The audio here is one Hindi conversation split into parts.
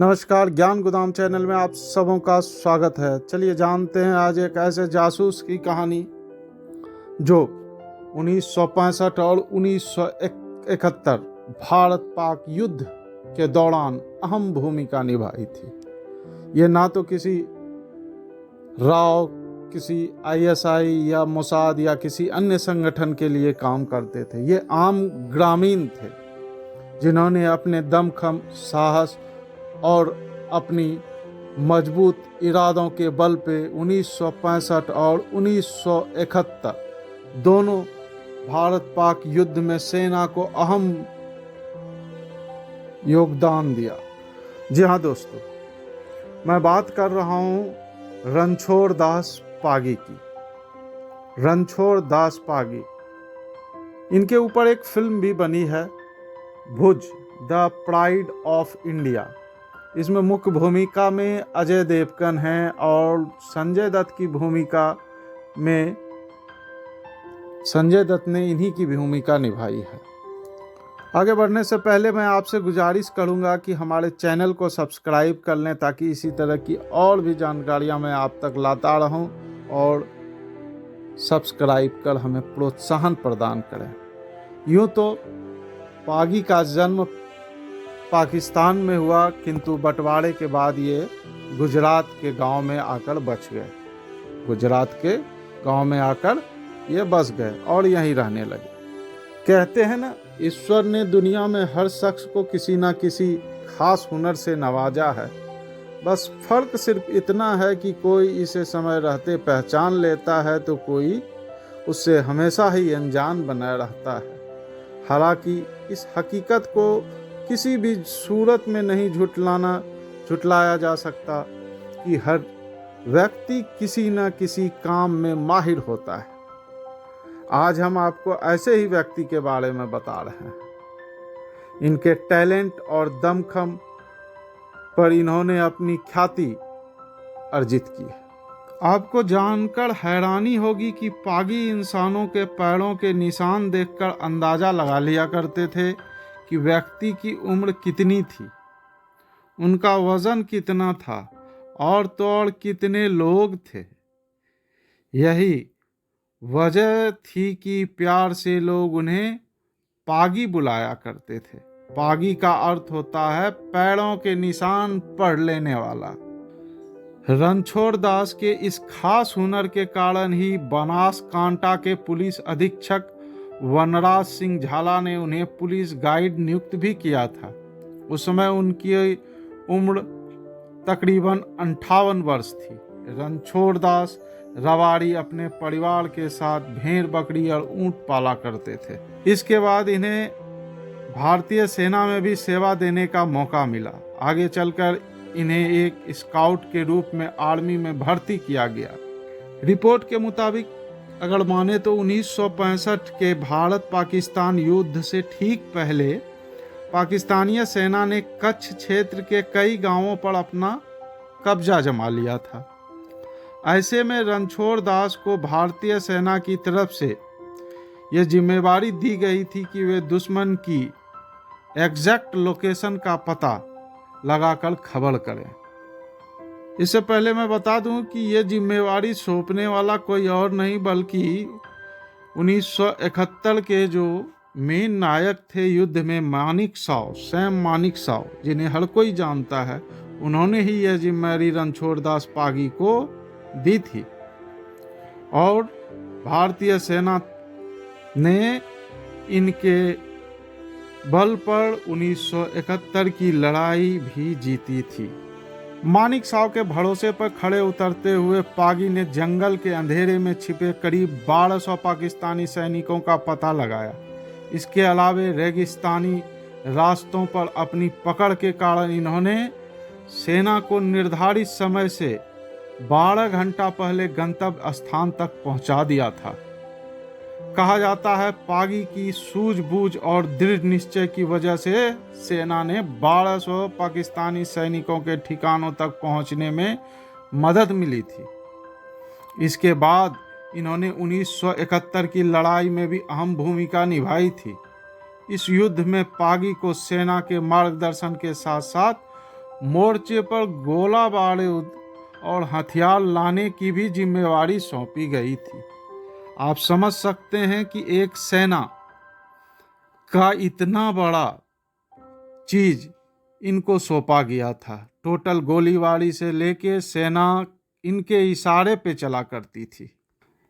नमस्कार, ज्ञान गोदाम चैनल में आप सबों का स्वागत है। चलिए जानते हैं आज एक ऐसे जासूस की कहानी जो 1965 और 1971 भारत पाक युद्ध के दौरान अहम भूमिका निभाई थी। ये ना तो किसी राव, किसी आईएसआई या मोसाद या किसी अन्य संगठन के लिए काम करते थे। ये आम ग्रामीण थे जिन्होंने अपने दमखम, साहस और अपनी मजबूत इरादों के बल पे 1965 और 1971 दोनों भारत पाक युद्ध में सेना को अहम योगदान दिया। जी हाँ दोस्तों, मैं बात कर रहा हूँ रणछोड़ दास पागी की। रणछोड़ दास पागी, इनके ऊपर एक फिल्म भी बनी है, भुज द प्राइड ऑफ इंडिया। इसमें मुख्य भूमिका में अजय देवगन हैं और संजय दत्त की भूमिका में संजय दत्त ने इन्हीं की भूमिका निभाई है। आगे बढ़ने से पहले मैं आपसे गुजारिश करूंगा कि हमारे चैनल को सब्सक्राइब कर लें ताकि इसी तरह की और भी जानकारियां मैं आप तक लाता रहूं और सब्सक्राइब कर हमें प्रोत्साहन प्रदान करें। यूँ तो पागी का जन्म पाकिस्तान में हुआ, किंतु बंटवारे के बाद ये गुजरात के गांव में आकर बच गए। गुजरात के गांव में आकर ये बस गए और यहीं रहने लगे। कहते हैं ना, ईश्वर ने दुनिया में हर शख्स को किसी ना किसी खास हुनर से नवाजा है। बस फर्क सिर्फ इतना है कि कोई इसे समय रहते पहचान लेता है तो कोई उससे हमेशा ही अनजान बना रहता है। हालांकि इस हकीकत को किसी भी सूरत में नहीं झुटलाया जा सकता कि हर व्यक्ति किसी न किसी काम में माहिर होता है। आज हम आपको ऐसे ही व्यक्ति के बारे में बता रहे हैं। इनके टैलेंट और दमखम पर इन्होंने अपनी ख्याति अर्जित की है। आपको जानकर हैरानी होगी कि पागी इंसानों के पैरों के निशान देखकर अंदाजा लगा लिया करते थे कि व्यक्ति की उम्र कितनी थी, उनका वजन कितना था और तो और कितने लोग थे। यही वजह थी कि प्यार से लोग उन्हें पागी बुलाया करते थे। पागी का अर्थ होता है पैरों के निशान पढ़ लेने वाला। रणछोड़ दास के इस खास हुनर के कारण ही बनासकांठा के पुलिस अधीक्षक वनराज सिंह झाला ने उन्हें पुलिस गाइड नियुक्त भी किया था। उस समय उनकी उम्र तकरीबन 58 वर्ष थी। रणछोड़ दास रवाड़ी अपने परिवार के साथ भेड़, बकरी और ऊंट पाला करते थे। इसके बाद इन्हें भारतीय सेना में भी सेवा देने का मौका मिला। आगे चलकर इन्हें एक स्काउट के रूप में आर्मी में भर्ती किया गया। रिपोर्ट के मुताबिक अगर माने तो 1965 के भारत पाकिस्तान युद्ध से ठीक पहले पाकिस्तानी सेना ने कच्छ क्षेत्र के कई गांवों पर अपना कब्जा जमा लिया था। ऐसे में रणछोड़ दास को भारतीय सेना की तरफ से यह जिम्मेवारी दी गई थी कि वे दुश्मन की एग्जैक्ट लोकेशन का पता लगाकर खबर करें। इससे पहले मैं बता दूं कि यह जिम्मेवारी सौंपने वाला कोई और नहीं बल्कि 1971 के जो मेन नायक थे युद्ध में, मानेकशॉ, सैम मानेकशॉ, जिन्हें हर कोई जानता है, उन्होंने ही यह जिम्मेवारी रणछोड़ दास पागी को दी थी। और भारतीय सेना ने इनके बल पर 1971 की लड़ाई भी जीती थी। मानेकशॉ के भरोसे पर खड़े उतरते हुए पागी ने जंगल के अंधेरे में छिपे करीब 1200 पाकिस्तानी सैनिकों का पता लगाया। इसके अलावे रेगिस्तानी रास्तों पर अपनी पकड़ के कारण इन्होंने सेना को निर्धारित समय से 12 घंटा पहले गंतव्य स्थान तक पहुंचा दिया था। कहा जाता है पागी की सूझबूझ और दृढ़ निश्चय की वजह से सेना ने 1200 पाकिस्तानी सैनिकों के ठिकानों तक पहुंचने में मदद मिली थी। इसके बाद इन्होंने 1971 की लड़ाई में भी अहम भूमिका निभाई थी। इस युद्ध में पागी को सेना के मार्गदर्शन के साथ साथ मोर्चे पर गोला बारूद और हथियार लाने की भी जिम्मेवारी सौंपी गई थी। आप समझ सकते हैं कि एक सेना का इतना बड़ा चीज इनको सौंपा गया था। टोटल गोलीबारी से लेके सेना इनके इशारे पे चला करती थी।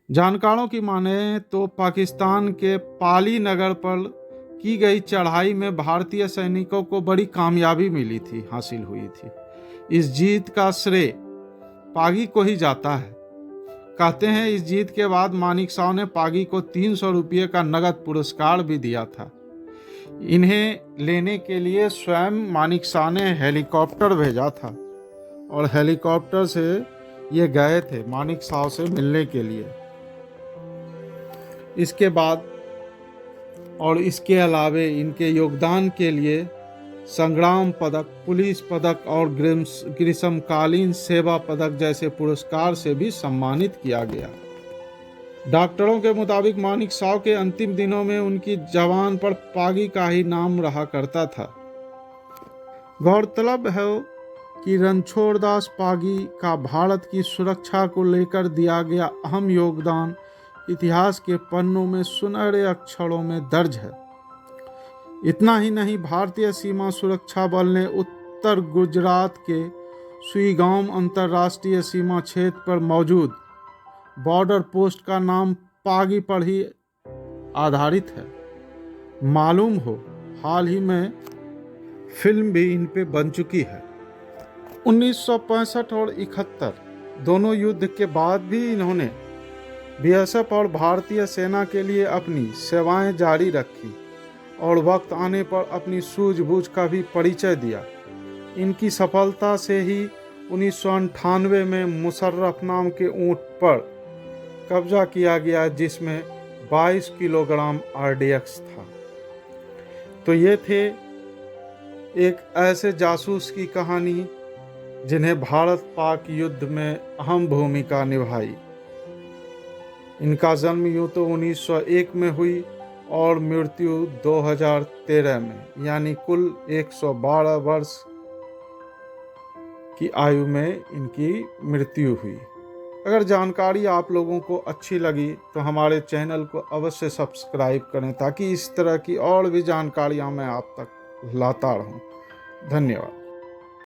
जानकारों की माने तो पाकिस्तान के पाली नगर पर की गई चढ़ाई में भारतीय सैनिकों को बड़ी कामयाबी मिली थी, हासिल हुई थी। इस जीत का श्रेय पागी को ही जाता है। कहते हैं इस जीत के बाद मानिक साव ने पागी को 300 रुपये का नगद पुरस्कार भी दिया था। इन्हें लेने के लिए स्वयं मानिक शाह ने हेलीकॉप्टर भेजा था और हेलीकॉप्टर से ये गए थे मानिक शाह से मिलने के लिए। इसके बाद और इसके अलावे इनके योगदान के लिए संग्राम पदक, पुलिस पदक और ग्रीष्मकालीन सेवा पदक जैसे पुरस्कार से भी सम्मानित किया गया। डॉक्टरों के मुताबिक मानिक साव के अंतिम दिनों में उनकी जबान पर पागी का ही नाम रहा करता था। गौरतलब है कि रणछोड़ दास पागी का भारत की सुरक्षा को लेकर दिया गया अहम योगदान इतिहास के पन्नों में सुनहरे अक्षरों में दर्ज है। इतना ही नहीं, भारतीय सीमा सुरक्षा बल ने उत्तर गुजरात के सुईगाम अंतर्राष्ट्रीय सीमा क्षेत्र पर मौजूद बॉर्डर पोस्ट का नाम पागी पर ही आधारित है। मालूम हो, हाल ही में फिल्म भी इन पे बन चुकी है। 1965 और 71 दोनों युद्ध के बाद भी इन्होंने बीएसएफ और भारतीय सेना के लिए अपनी सेवाएं जारी रखी और वक्त आने पर अपनी सूझबूझ का भी परिचय दिया। इनकी सफलता से ही 1998 में मुशर्रफ नाम के ऊंट पर कब्जा किया गया, जिसमें 22 किलोग्राम आरडीएक्स था। तो ये थे एक ऐसे जासूस की कहानी जिन्हें भारत पाक युद्ध में अहम भूमिका निभाई। इनका जन्म यूँ तो 1901 में हुई और मृत्यु 2013 में, यानी कुल 112 वर्ष की आयु में इनकी मृत्यु हुई। अगर जानकारी आप लोगों को अच्छी लगी तो हमारे चैनल को अवश्य सब्सक्राइब करें ताकि इस तरह की और भी जानकारियां मैं आप तक लाता रहूं। धन्यवाद।